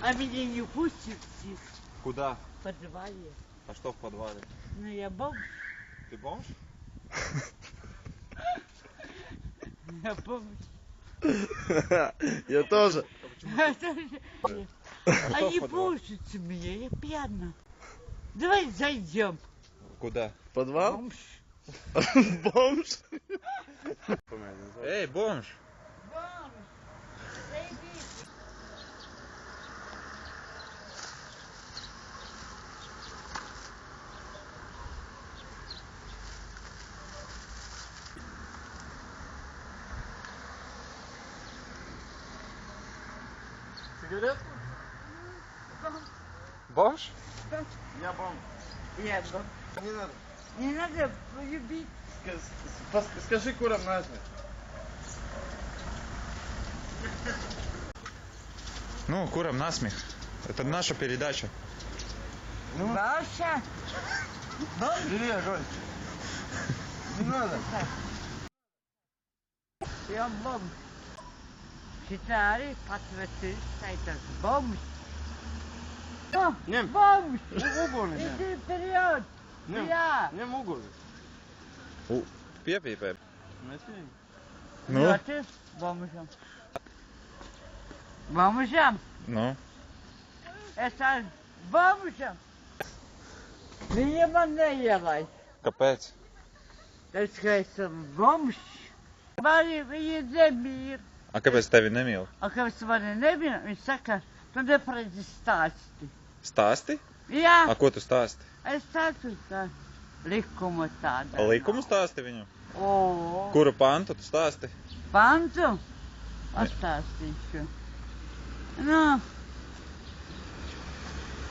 А меня не пустят всех. Куда? В подвале. А что в подвале? Ну я бомж. Ты бомж? Я бомж. Я тоже. Они пустят меня, я пьяна. Давай зайдем. Куда? В подвал? Бомж. Бомж? Эй, бомж! Бомж. Зайди. Сигаретку? Бомж? Я бомж. Я бомж. Не надо. Не надо полюбить. Скажи курам насмех. Ну, курам насмех. Это наша передача. Ваша. Бери огонь. Не надо. Я бомж. Читали, подтвердили, это бомж. О, Нем. бомж. Уборный. Иди вперед. Я. Не могу. Piepīpē. Nu? Ļoti bombžam. Bombžam. Nu? Es esmu bombžam. Viņa man neielaid. Kāpēc? Es, ka esmu bombžs. Mani viņa nemīl. A kāpēc tevi nemīl? A kāpēc mani nemīl? Viņa saka, tu neparedzi stāsti. Stāsti? Jā. A ko tu stāsti? Es tādu tā likumu tādu. Likumu stāsti viņam? O. Kuru pantu tu stāsti? Pantu? Atstāstīšu. Nu.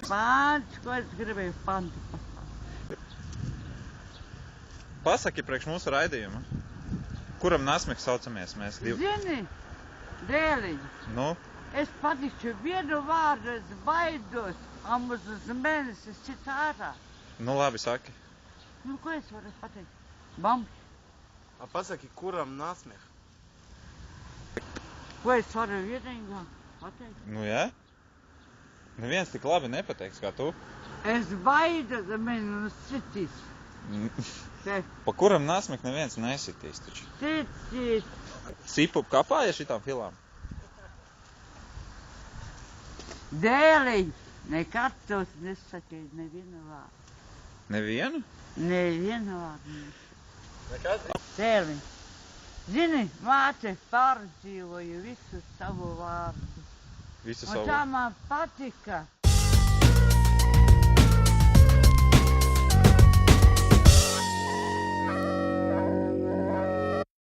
Pants, ko es gribēju pantu pastāstīt. Pasaki priekš mūsu raidījuma. Kuram nasmeks saucamies mēs divi? Zini, dēliņ, Nu? es patikšu vienu vārdu, es baidos, a mums uz mēnesis cits ārā. Nu labi, saki. Nu, ko es varu pateikt? Bambi. A pasaki kuram nasmeh. Ko es varu vienīgā pateikt? Nu jā? Neviens tik labi nepateiks kā tu. Es baidos, a mēnesis citīs. Te Pa kuram nasmek neviens nesitīs taču. citīs. Sipup kapāja šitām filām? Dēliņ, nekad tos nesakīju nevienu vārdu. Nevienu? Nevienu vārdu nesakīju. Nekad? Dēliņ, zini, māte pārdzīvoju visu savu vārdu. Visu Un savu. tā man patika.